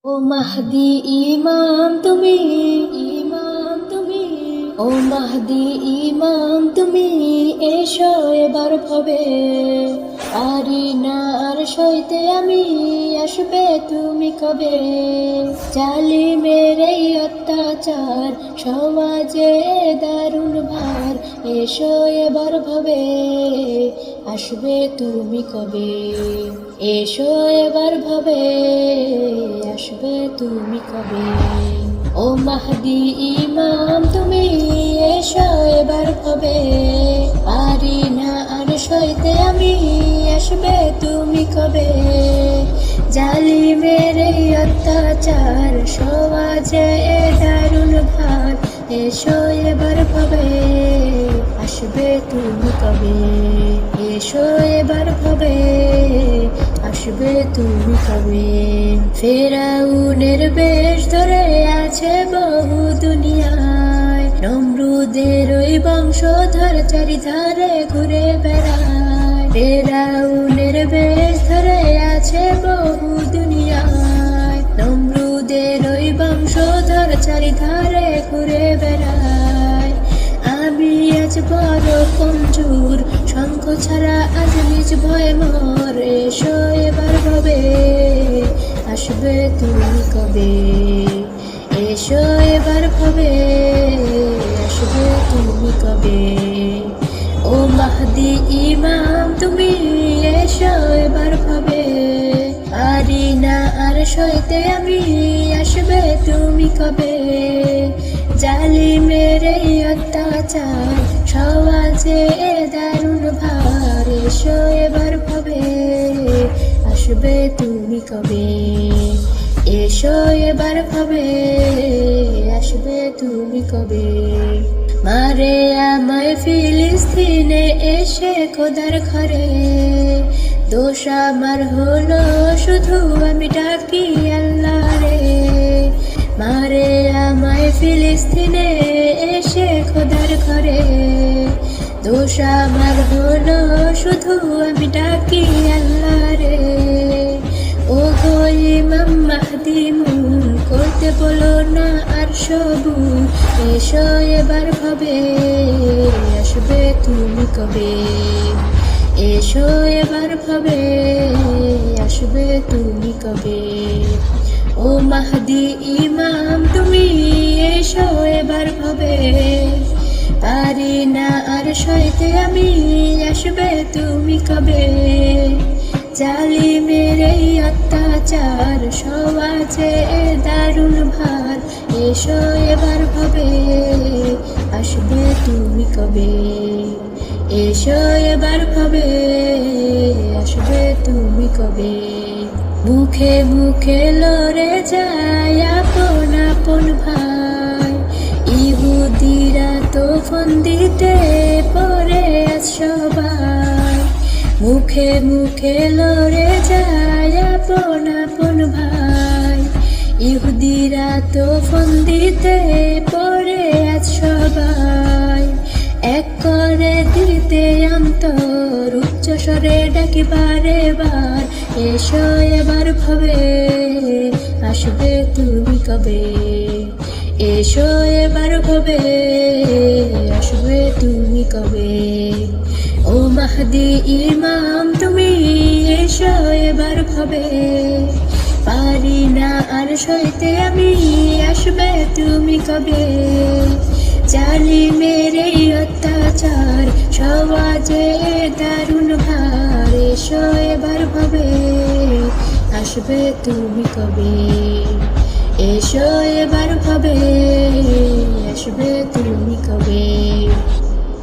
ও মাহদি ইমাম তুমি ও মাহদি ইমাম তুমি এসো এবার ভবে পারি না আর সইতে আমি আসবে তুমি কবে জালিমের এই অত্যাচার সমাজে দারুণ ভার এসো এবার ভবে আসবে তুমি কবে এসো এবার ভবে আসবে তুমি কবে ও মাহদি ইমাম তুমি এসো এবার ভবে পারি না আর সইতে আমি আসবে তুমি কবে জালিমের এই অত্যাচার সমাজে দারুণ ভার এসো এবার ভবে আসবে তুমি কবে এসো এবার ভবে আসবে তুমি কবে ফেরাউনের বেশ ধরে আছে বহু দুনিয়ায় নমরুদের ওই বংশধর চারিধারে ঘুরে বেড়ায় ফেরাউনের বেশ ধরে আছে বহু দুনিয়ায় নমরুদের ওই বংশধর চারিধারে ঘুরে বেড়ায় আমি আজ বড় কমজোর শঙ্খ ছাড়া আজ নিজ ভয় মর এসো এবার ভবে আসবে তুমি কবে এসো এবার ভবে আসবে তুমি কবে ও মাহদি ইমাম তুমি এসো এবার ভবে পারি না আর সইতে আমি আসবে তুমি কবে জালিমের এই অত্যাচার সমাজে দারুণ ভার এসো এবার ভবে আসবে তুমি কবে এসো এবার ভবে আসবে তুমি কবে মারে আমায় ফিলিস্তিনে এসে খোদার ঘরে দোষ আমার হলো শুধু আমি ডাকি আল্লাহ রে মারে আমায় ফিলিস্তিনে এসে খোদার ঘরে দোষ আমার হলো শুধু আমি ডাকি আল্লাহ রে ও গো ইমাম মাহদি মুন করতে বলো না আর সবুর এসো এবার ভবে আসবে তুমি কবে এসো এবার ভবে আসবে তুমি কবে ও মাহদি ইমাম তুমি এসো এবার ভবে পারি না আর সইতে আমি আসবে তুমি কবে জালিমের এই অত্যাচার সমাজে দারুণ ভার এসো এবার ভবে আসবে তুমি কবে এসো এবার ভবে আসবে তুমি কবে মুখে মুখে লড়ে যায় আপন আপন ভাই ইহুদিরা তো ফন্দিতে পড়ে আজ সবাই মুখে মুখে লড়ে যায় আপন আপন ভাই ইহুদিরা তো ফন্দিতে পড়ে আজ সবাই এক করে দিতে অন্তর উচ্চ স্বরে ডাকি বারে বার এসো এবার ভবে আসবে তুমি কবে এসো এবার ভবে আসবে তুমি কবে ও মাহদি ইমাম তুমি এসো এবার ভবে পারি না আর সইতে আমি আসবে তুমি কবে জালিমের এই অত্যাচার সমাজে দারুণ ভার এসো এবার ভবে আসবে তুমি কবে এসো এবার ভবে আসবে তুমি কবে।